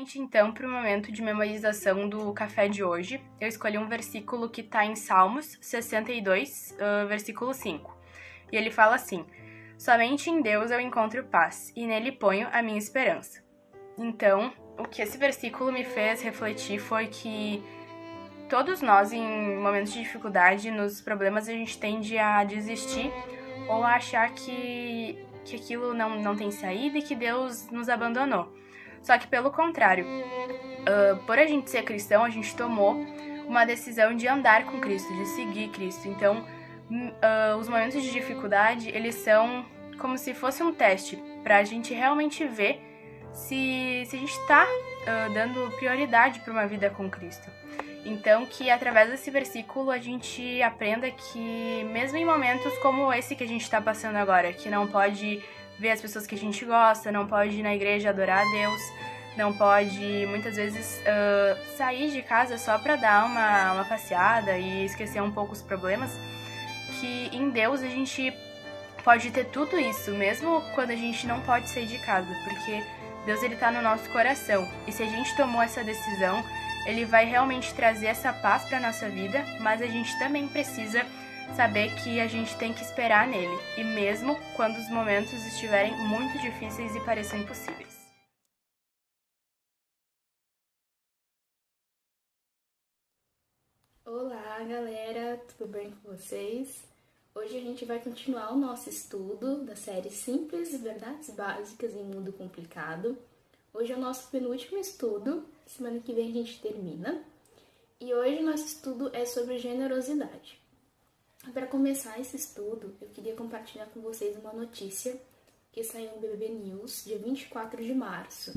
Gente, então, para o momento de memorização do café de hoje, eu escolhi um versículo que está em Salmos 62, versículo 5. E ele fala assim: somente em Deus eu encontro paz, e nele ponho a minha esperança. Então, o que esse versículo me fez refletir foi que todos nós, em momentos de dificuldade, nos problemas, a gente tende a desistir ou a achar que aquilo não tem saída e que Deus nos abandonou. Só que, pelo contrário, por a gente ser cristão, a gente tomou uma decisão de andar com Cristo, de seguir Cristo. Então, os momentos de dificuldade, eles são como se fosse um teste pra gente realmente ver se a gente tá dando prioridade para uma vida com Cristo. Então, que através desse versículo a gente aprenda que, mesmo em momentos como esse que a gente tá passando agora, que não pode ver as pessoas que a gente gosta, não pode ir na igreja adorar a Deus, não pode, muitas vezes, sair de casa só pra dar uma passeada e esquecer um pouco os problemas, que em Deus a gente pode ter tudo isso, mesmo quando a gente não pode sair de casa, porque Deus, ele tá no nosso coração. E se a gente tomou essa decisão, ele vai realmente trazer essa paz pra nossa vida, mas a gente também precisa saber que a gente tem que esperar nele, e mesmo quando os momentos estiverem muito difíceis e pareçam impossíveis. Olá, galera, tudo bem com vocês? Hoje a gente vai continuar o nosso estudo da série Simples Verdades Básicas em Mundo Complicado. Hoje é o nosso penúltimo estudo, semana que vem a gente termina. E hoje o nosso estudo é sobre generosidade. Para começar esse estudo, eu queria compartilhar com vocês uma notícia que saiu no BBB News, dia 24 de março.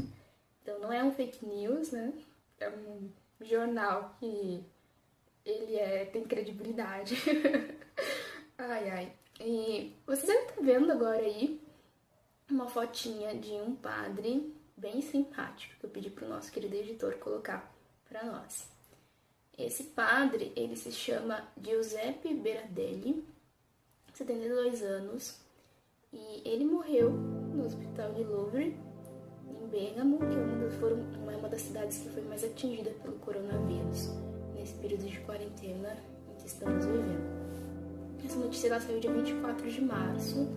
Então não é um fake news, né? É um jornal que tem credibilidade. Ai. E vocês devem estar vendo agora aí uma fotinha de um padre bem simpático que eu pedi para o nosso querido editor colocar para nós. Esse padre, ele se chama Giuseppe Berardelli, 72 anos, e ele morreu no hospital de Louvre, em Bérgamo, que é uma das cidades que foi mais atingida pelo coronavírus, nesse período de quarentena em que estamos vivendo. Essa notícia ela saiu dia 24 de março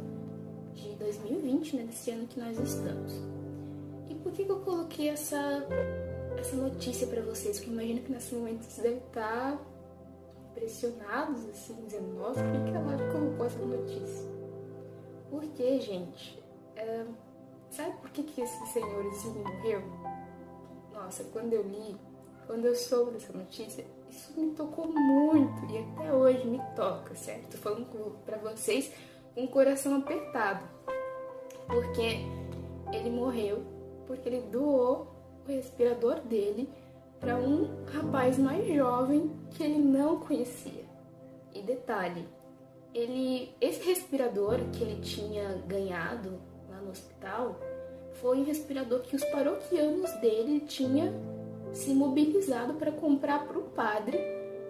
de 2020, né, desse ano que nós estamos. E por que eu coloquei essa notícia para vocês? Porque eu imagino que nesse momento vocês devem estar impressionados, assim, dizendo, nossa, por que ela colocou essa notícia? Porque, gente, sabe por que esse senhorzinho morreu? Nossa, quando eu soube dessa notícia, isso me tocou muito e até hoje me toca, certo? Tô falando pra vocês com o coração apertado, porque ele morreu porque ele doou o respirador dele para um rapaz mais jovem que ele não conhecia. E detalhe, esse respirador que ele tinha ganhado lá no hospital foi um respirador que os paroquianos dele tinham se mobilizado para comprar para o padre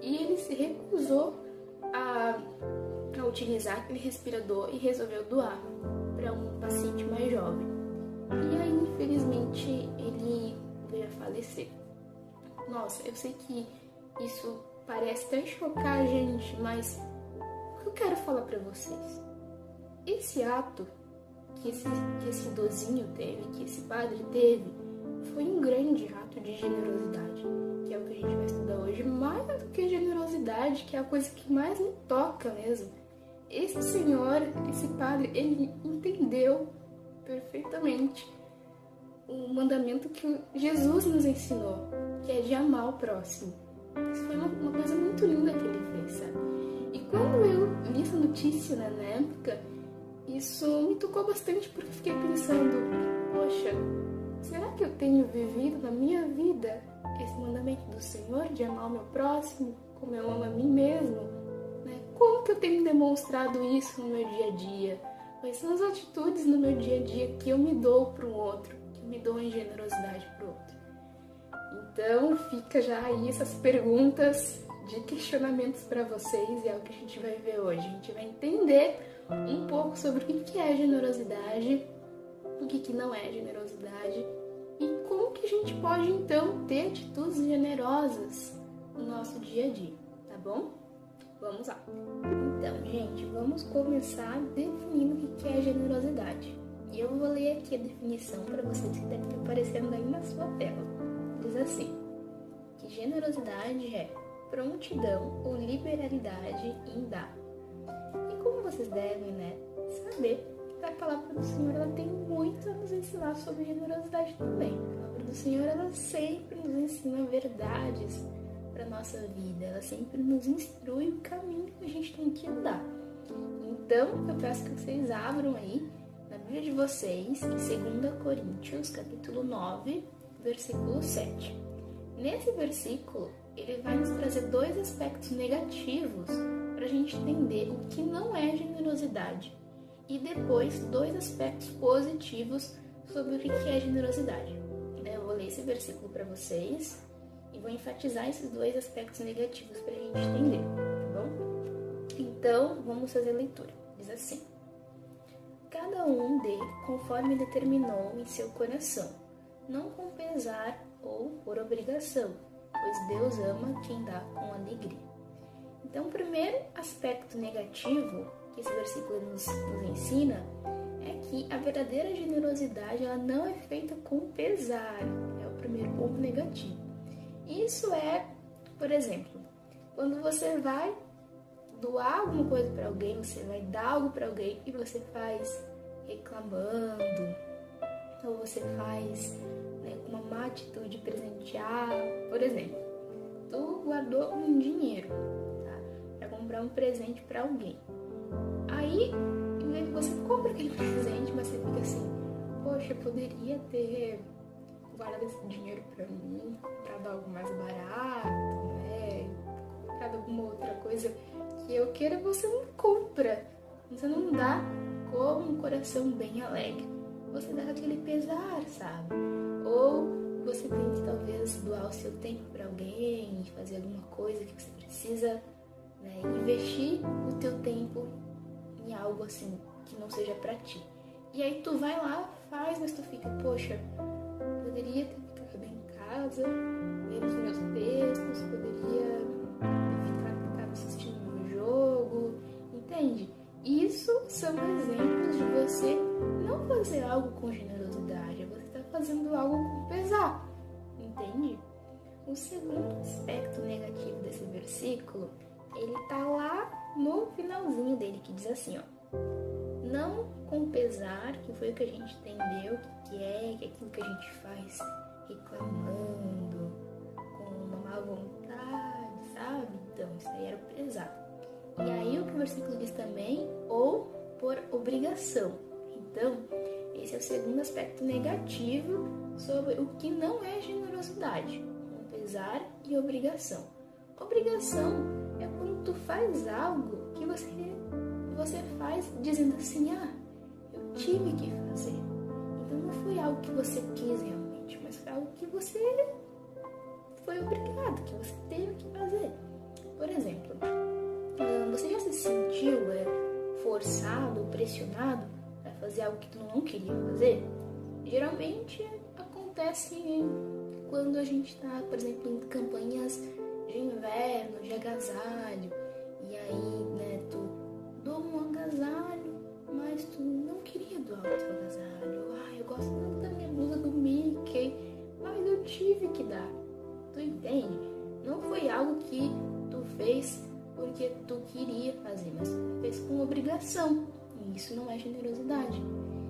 e ele se recusou a utilizar aquele respirador e resolveu doar para um paciente mais jovem. E aí, infelizmente, ele veio a falecer. Nossa, eu sei que isso parece até chocar a gente, mas o que eu quero falar para vocês? Esse ato que esse idosinho teve, que esse padre teve, foi um grande ato de generosidade, que é o que a gente vai estudar hoje, mais do que generosidade, que é a coisa que mais me toca mesmo. Esse senhor, esse padre, ele entendeu perfeitamente o mandamento que Jesus nos ensinou, que é de amar o próximo. Isso foi uma coisa muito linda que ele fez, sabe? E quando eu li essa notícia, né, na época, isso me tocou bastante porque eu fiquei pensando, poxa, será que eu tenho vivido na minha vida esse mandamento do Senhor de amar o meu próximo como eu amo a mim mesmo? Né? Como que eu tenho demonstrado isso no meu dia a dia? Quais são as atitudes no meu dia a dia que eu me dou para o outro, que eu me dou em generosidade para o outro? Então, fica já aí essas perguntas de questionamentos para vocês e é o que a gente vai ver hoje. A gente vai entender um pouco sobre o que é generosidade, o que não é generosidade e como que a gente pode então ter atitudes generosas no nosso dia a dia, tá bom? Vamos lá. Então, gente, vamos começar definindo o que é generosidade. E eu vou ler aqui a definição para vocês que deve estar aparecendo aí na sua tela. Diz assim, que generosidade é prontidão ou liberalidade em dar. E como vocês devem, saber, a palavra do Senhor ela tem muito a nos ensinar sobre generosidade também. A palavra do Senhor ela sempre nos ensina verdades para nossa vida, ela sempre nos instrui o caminho que a gente tem que andar. Então, eu peço que vocês abram aí na Bíblia de vocês, em 2 Coríntios, capítulo 9, versículo 7. Nesse versículo, ele vai nos trazer dois aspectos negativos para a gente entender o que não é generosidade. E depois, dois aspectos positivos sobre o que é generosidade. Eu vou ler esse versículo para vocês e vou enfatizar esses dois aspectos negativos para a gente entender, tá bom? Então, vamos fazer a leitura. Diz assim: cada um dê conforme determinou em seu coração, não com pesar ou por obrigação, pois Deus ama quem dá com alegria. Então, o primeiro aspecto negativo que esse versículo nos ensina é que a verdadeira generosidade ela não é feita com pesar. É o primeiro ponto negativo. Isso é, por exemplo, quando você vai doar alguma coisa para alguém, você vai dar algo para alguém e você faz reclamando, ou você faz, né, com uma má atitude presentear. Por exemplo, tu guardou um dinheiro, tá, para comprar um presente para alguém. Aí, em vez de você compra aquele presente, mas você fica assim, poxa, eu poderia ter guardado esse dinheiro para mim, comprado algo mais barato, né, comprado alguma outra coisa que eu queira, você não compra, você não dá com um coração bem alegre, você dá aquele pesar, sabe? Ou você tem que talvez doar o seu tempo para alguém, fazer alguma coisa que você precisa, né, investir o teu tempo em algo assim que não seja para ti. E aí tu vai lá, faz, mas tu fica, poxa, poderia ter ficado em casa, lendo os meus textos, poderia ter ficado assistindo um jogo, entende? Isso são exemplos de você não fazer algo com generosidade, você está fazendo algo com pesar, entende? O segundo aspecto negativo desse versículo, ele tá lá no finalzinho dele, que diz assim, ó: não com pesar, que foi o que a gente entendeu que é aquilo que a gente faz reclamando, com uma má vontade, sabe? Então, isso aí era o pesar. E aí o que o versículo diz também, ou por obrigação. Então, esse é o segundo aspecto negativo sobre o que não é generosidade, com pesar e obrigação. Obrigação é quando tu faz algo que você faz dizendo assim, eu tive que fazer. Então não foi algo que você quis realmente, mas foi algo que você foi obrigado, que você teve que fazer. Por exemplo, você já se sentiu forçado, pressionado a fazer algo que tu não queria fazer? Geralmente acontece quando a gente está, por exemplo, em campanhas de inverno, de agasalho, e aí, né, tu doa um agasalho, mas tu não queria doar o teu agasalho. Eu gosto muito da minha blusa do Mickey, mas eu tive que dar. Tu entende? Não foi algo que tu fez porque tu queria fazer, mas tu fez com obrigação. E isso não é generosidade.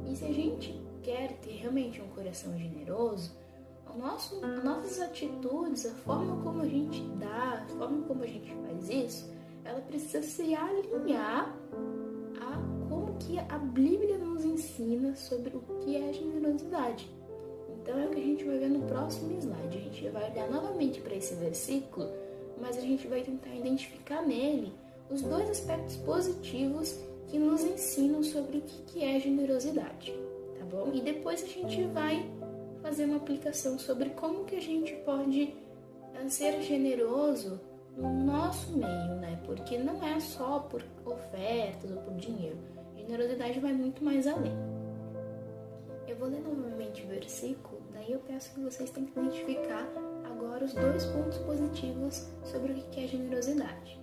E se a gente quer ter realmente um coração generoso, as nossas atitudes, a forma como a gente dá, a forma como a gente faz isso, ela precisa se alinhar a como que a Bíblia nos ensina sobre o que é generosidade. Então é o que a gente vai ver no próximo slide. A gente vai olhar novamente para esse versículo, mas a gente vai tentar identificar nele os dois aspectos positivos que nos ensinam sobre o que é generosidade, tá bom? E depois a gente vai fazer uma aplicação sobre como que a gente pode ser generoso no nosso meio, né? Porque não é só por ofertas ou por dinheiro. Generosidade vai muito mais além. Eu vou ler novamente o versículo, daí eu peço que vocês tentem identificar agora os dois pontos positivos sobre o que é generosidade.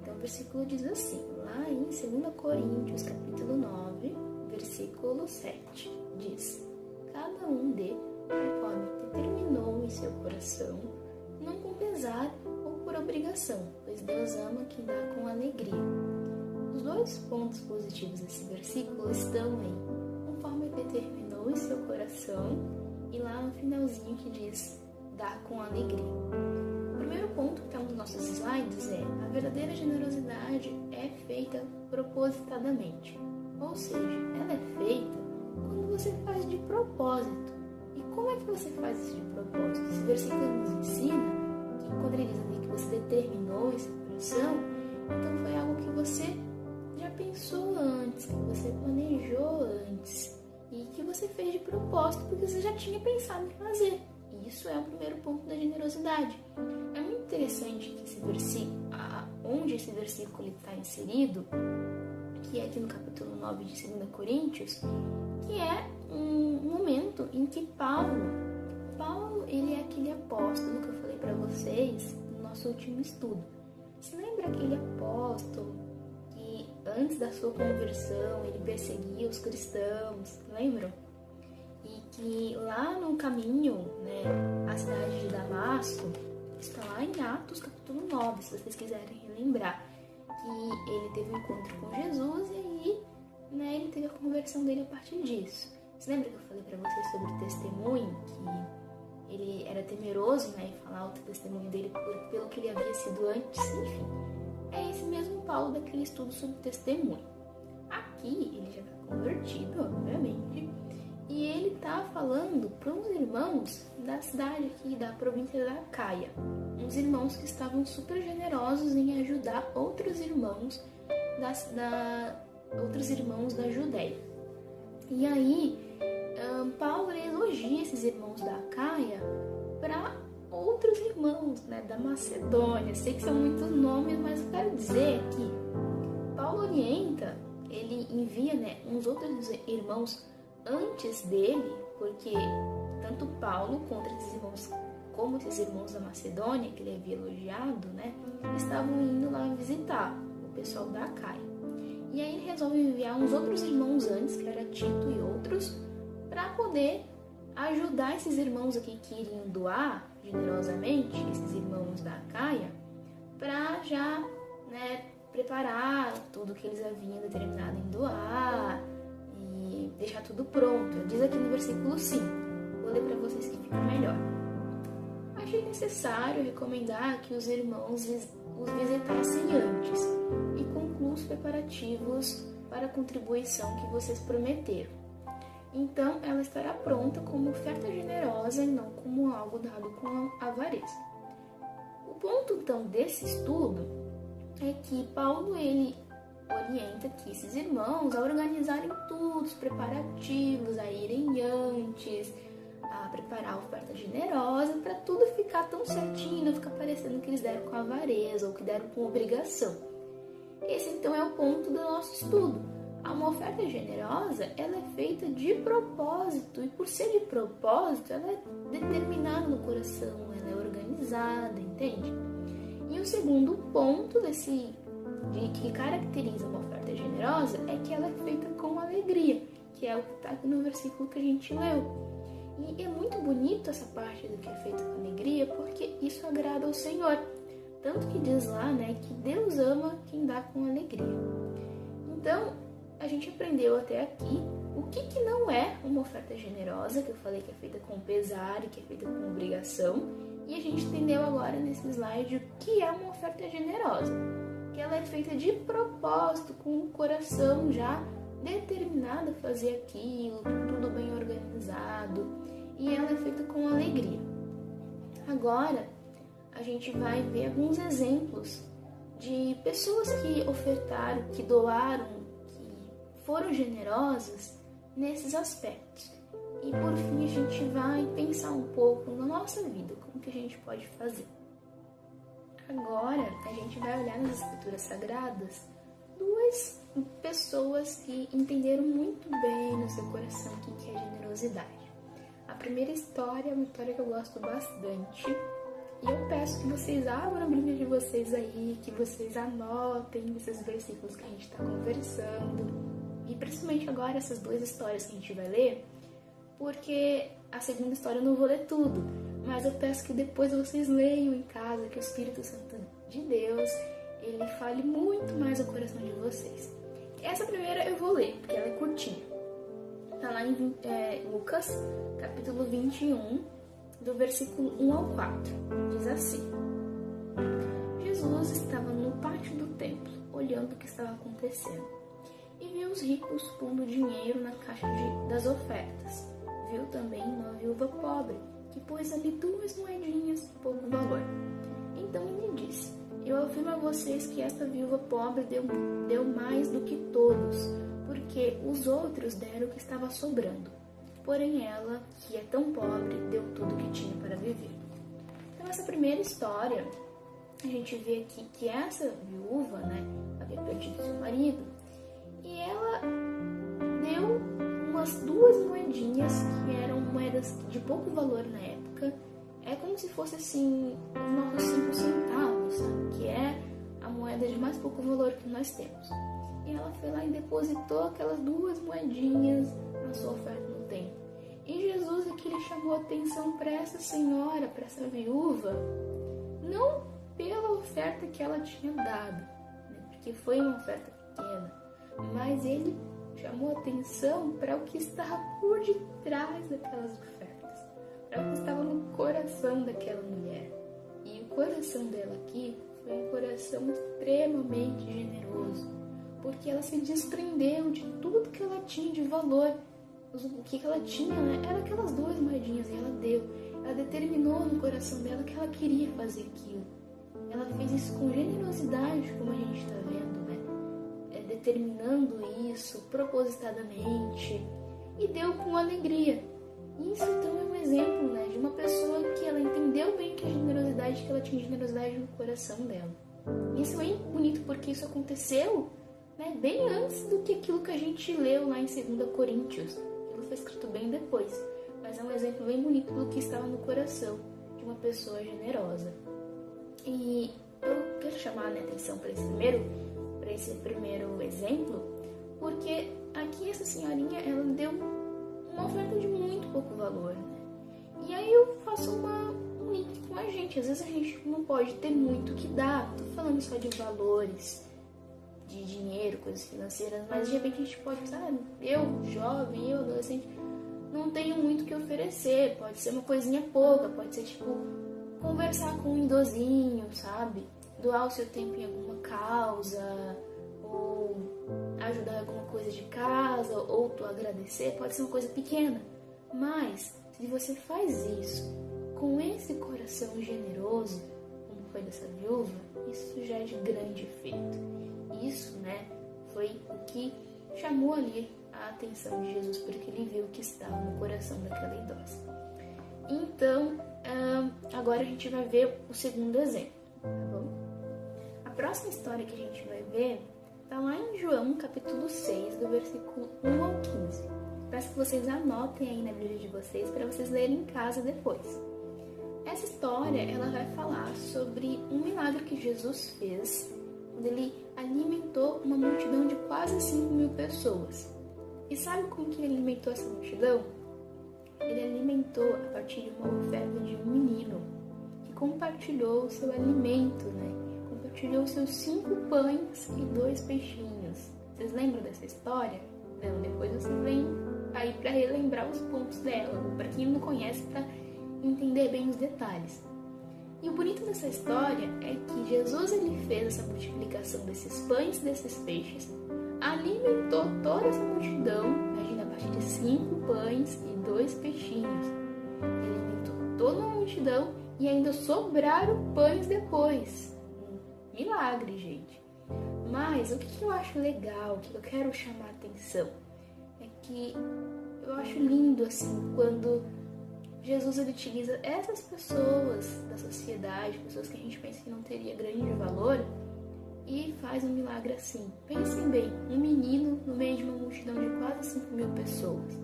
Então o versículo diz assim, lá em 2 Coríntios, capítulo 9, versículo 7, diz: cada um dê conforme determinou em seu coração, não com pesar ou por obrigação, pois Deus ama quem dá com alegria. Os dois pontos positivos desse versículo estão em conforme determinou em seu coração e lá no finalzinho que diz dar com alegria. O primeiro ponto que está nos nossos slides é: a verdadeira generosidade é feita propositadamente, ou seja, ela é feita quando você faz de propósito. E como é que você faz isso de propósito? Esse versículo nos ensina que quando ele diz ali que você determinou em seu coração, então foi algo que você já pensou antes, que você planejou antes e que você fez de propósito porque você já tinha pensado em fazer. E isso é o primeiro ponto da generosidade. É muito interessante que esse versículo, onde esse versículo está inserido, que é aqui no capítulo 9 de 2 Coríntios, que é um momento em que Paulo, ele é aquele apóstolo que eu falei para vocês no nosso último estudo. Você lembra aquele apóstolo que antes da sua conversão ele perseguia os cristãos, lembram? E que lá no caminho, né, à cidade de Damasco, está lá em Atos capítulo 9, se vocês quiserem relembrar, que ele teve um encontro com Jesus e aí, né, ele teve a conversão dele a partir disso. Você lembra que eu falei para vocês sobre o testemunho? Que ele era temeroso, né, em falar o testemunho dele pelo que ele havia sido antes, enfim. É esse mesmo Paulo daquele estudo sobre testemunho. Aqui ele já está convertido, obviamente, e ele está falando para uns irmãos da cidade aqui, da província da Acaia. Uns irmãos que estavam super generosos em ajudar outros irmãos da Judéia. E aí, Paulo elogia esses irmãos da Acaia para outros irmãos, né, da Macedônia. Sei que são muitos nomes, mas eu quero dizer que Paulo orienta, ele envia, né, uns outros irmãos antes dele, porque tanto Paulo contra esses irmãos como esses irmãos da Macedônia, que ele havia elogiado, né, estavam indo lá visitar o pessoal da Acaia. E aí ele resolve enviar uns outros irmãos antes, que era Tito e outros, para poder ajudar esses irmãos aqui que iriam doar generosamente, esses irmãos da Acaia, para já, né, preparar tudo que eles haviam determinado em doar e deixar tudo pronto. Diz aqui no versículo 5. Vou ler para vocês que fica melhor. Achei necessário recomendar que os irmãos os visitassem antes e concluam os preparativos para a contribuição que vocês prometeram. Então, ela estará pronta como oferta generosa e não como algo dado com avareza. O ponto, então, desse estudo é que Paulo, ele orienta aqui esses irmãos a organizarem tudo, os preparativos, a irem antes, a preparar a oferta generosa, para tudo ficar tão certinho, não ficar parecendo que eles deram com avareza ou que deram com obrigação. Esse, então, é o ponto do nosso estudo. Uma oferta generosa, ela é feita de propósito, e por ser de propósito, ela é determinada no coração, ela é organizada, entende? E o segundo ponto que caracteriza uma oferta generosa é que ela é feita com alegria, que é o que está aqui no versículo que a gente leu. E é muito bonito essa parte do que é feito com alegria, porque isso agrada ao Senhor. Tanto que diz lá, né, que Deus ama quem dá com alegria. Então, a gente aprendeu até aqui o que não é uma oferta generosa, que eu falei que é feita com pesar e que é feita com obrigação. E a gente entendeu agora nesse slide o que é uma oferta generosa, que ela é feita de propósito, com o coração já determinado a fazer aquilo, tudo bem organizado, e ela é feita com alegria. Agora, a gente vai ver alguns exemplos de pessoas que ofertaram, que doaram, que foram generosas nesses aspectos. E por fim a gente vai pensar um pouco na nossa vida, como que a gente pode fazer. Agora a gente vai olhar nas escrituras sagradas duas pessoas que entenderam muito bem no seu coração o que é generosidade. A primeira história é uma história que eu gosto bastante, e eu peço que vocês abram a Bíblia de vocês aí, que vocês anotem esses versículos que a gente está conversando, e principalmente agora essas duas histórias que a gente vai ler, porque a segunda história eu não vou ler tudo, mas eu peço que depois vocês leiam em casa, que o Espírito Santo de Deus, ele fale muito mais ao coração de vocês. Essa primeira eu vou ler, porque ela é curtinha. Está lá em Lucas, capítulo 21, do versículo 1 ao 4. Diz assim: Jesus estava no pátio do templo, olhando o que estava acontecendo, e viu os ricos pondo dinheiro na caixa das ofertas. Viu também uma viúva pobre, que pôs ali 2 moedinhas de pouco valor. Então ele disse: eu afirmo a vocês que esta viúva pobre deu mais do que todos, porque os outros deram o que estava sobrando. Porém ela, que é tão pobre, deu tudo o que tinha para viver. Então essa primeira história, a gente vê aqui que essa viúva, né, havia perdido seu marido, e ela deu umas 2 moedinhas, que eram moedas de pouco valor na época. É como se fosse assim, os nossos 5 centavos, sabe? Que é a moeda de mais pouco valor que nós temos. E ela foi lá e depositou aquelas 2 moedinhas na sua oferta no templo. E Jesus aqui ele chamou a atenção para essa senhora, para essa viúva, não pela oferta que ela tinha dado, né? porque foi uma oferta pequena, mas ele chamou atenção para o que estava por detrás daquelas ofertas, para o que estava no coração daquela mulher. E o coração dela aqui foi um coração extremamente generoso, porque ela se desprendeu de tudo que ela tinha de valor. O que ela tinha, né? Era aquelas 2 moedinhas e ela deu. Ela determinou no coração dela que ela queria fazer aquilo. Ela fez isso com generosidade, como a gente está vendo, né? Determinando isso propositadamente e deu com alegria. Isso então é um exemplo, né, de uma pessoa que ela entendeu bem que a generosidade, que ela tinha generosidade no coração dela. Isso é bonito porque isso aconteceu, né, bem antes do que aquilo que a gente leu lá em 2 Coríntios. Aquilo foi escrito bem depois, mas é um exemplo bem bonito do que estava no coração de uma pessoa generosa. E eu quero chamar a atenção para esse primeiro exemplo, porque aqui essa senhorinha, ela deu uma oferta de muito pouco valor, né? E aí eu faço um link com a gente. Às vezes a gente não pode ter muito que dar. Tô falando só de valores, de dinheiro, coisas financeiras, mas de repente a gente pode pensar, eu, jovem, eu, adolescente, não tenho muito o que oferecer. Pode ser uma coisinha pouca, pode ser tipo conversar com um idosinho, sabe? Doar o seu tempo em alguma causa, ou ajudar em alguma coisa de casa, ou tu agradecer, pode ser uma coisa pequena. Mas, se você faz isso com esse coração generoso, como foi dessa viúva, isso já é de grande efeito. Isso, né, foi o que chamou ali a atenção de Jesus, porque ele viu o que estava no coração daquela idosa. Então, agora a gente vai ver o segundo exemplo, tá bom? A próxima história que a gente vai ver está lá em João, capítulo 6, do versículo 1 ao 15. Peço que vocês anotem aí na Bíblia de vocês para vocês lerem em casa depois. Essa história, ela vai falar sobre um milagre que Jesus fez, quando ele alimentou uma multidão de quase 5.000 pessoas. E sabe como que ele alimentou essa multidão? Ele alimentou a partir de uma oferta de um menino que compartilhou o seu alimento, né? Compartilhou os seus 5 pães e 2 peixinhos. Vocês lembram dessa história? Então, depois você vem aí para relembrar os pontos dela, ou para quem não conhece, para entender bem os detalhes. E o bonito dessa história é que Jesus ele fez essa multiplicação desses pães e desses peixes, alimentou toda essa multidão, imagina, a partir de 5 pães e 2 peixinhos. Ele alimentou toda a multidão e ainda sobraram pães depois. Um milagre, gente. Mas o que eu acho legal, o que eu quero chamar a atenção, é que eu acho lindo assim, quando Jesus ele utiliza essas pessoas da sociedade, pessoas que a gente pensa que não teria grande valor, e faz um milagre assim. Pensem bem, um menino no meio de uma multidão de quase 5.000 pessoas.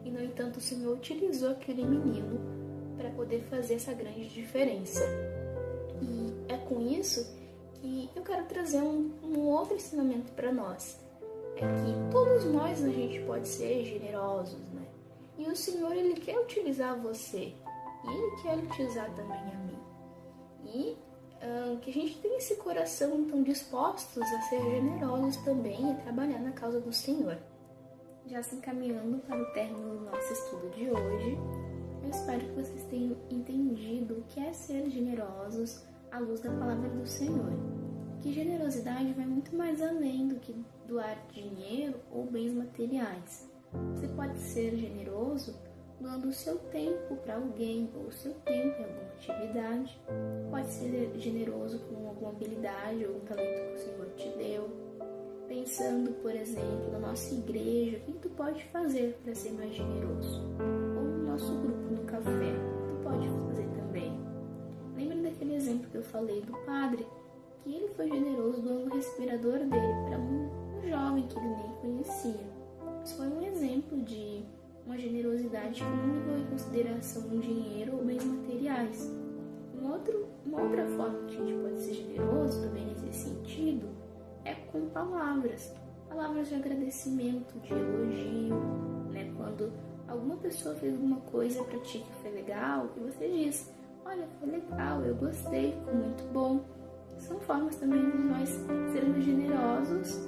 E, no entanto, o Senhor utilizou aquele menino para poder fazer essa grande diferença. E é com isso que eu quero trazer um outro ensinamento para nós. É que todos nós a gente pode ser generosos, né? E o Senhor, Ele quer utilizar você. E Ele quer utilizar também a mim. E que a gente tenha esse coração tão dispostos a ser generosos também e trabalhar na causa do Senhor. Já se encaminhando para o término do nosso estudo de hoje, eu espero que vocês tenham entendido o que é ser generosos à luz da palavra do Senhor. Que generosidade vai muito mais além do que doar dinheiro ou bens materiais. Você pode ser generoso doando o seu tempo para alguém ou o seu tempo em alguma atividade. Pode ser generoso com alguma habilidade ou um talento que o Senhor te deu. Pensando, por exemplo, na nossa igreja, o que tu pode fazer para ser mais generoso? Ou no nosso grupo no café, tu pode fazer também. Lembra daquele exemplo que eu falei do padre, que ele foi generoso doando o respirador dele para um jovem que ele nem conhecia. Isso foi um exemplo de uma generosidade que não levou em consideração um dinheiro ou bens materiais. Uma outra forma que a gente pode ser generoso também nesse sentido é com palavras de agradecimento, de elogio, né? Quando alguma pessoa fez alguma coisa para ti que foi legal e você diz, olha, foi legal, eu gostei, foi muito bom. são formas também de nós sermos generosos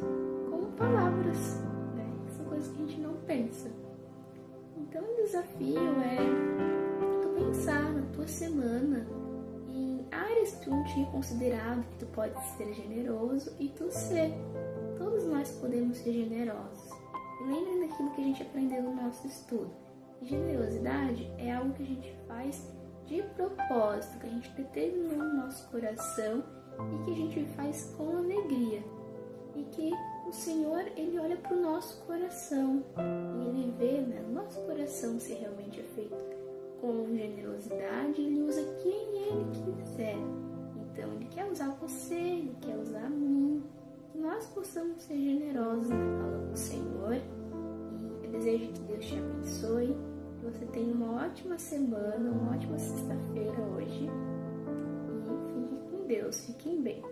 com palavras, né? São coisas que a gente não pensa. Então o desafio é tu pensar na tua semana em áreas que tu não tinha considerado que tu pode ser generoso e tu ser. Todos nós podemos ser generosos. E lembrem daquilo que a gente aprendeu no nosso estudo. Generosidade é algo que a gente faz de propósito, que a gente determinou no nosso coração e que a gente faz com alegria. E que o Senhor, Ele olha para o nosso coração e Ele vê, né, o nosso coração se realmente é feito com generosidade, Ele usa quem Ele quiser. Então, Ele quer usar você, Ele quer usar mim. Que nós possamos ser generosos na palavra do Senhor. E eu desejo que Deus te abençoe, que você tenha uma ótima semana, uma ótima sexta-feira hoje. E fique com Deus, fiquem bem.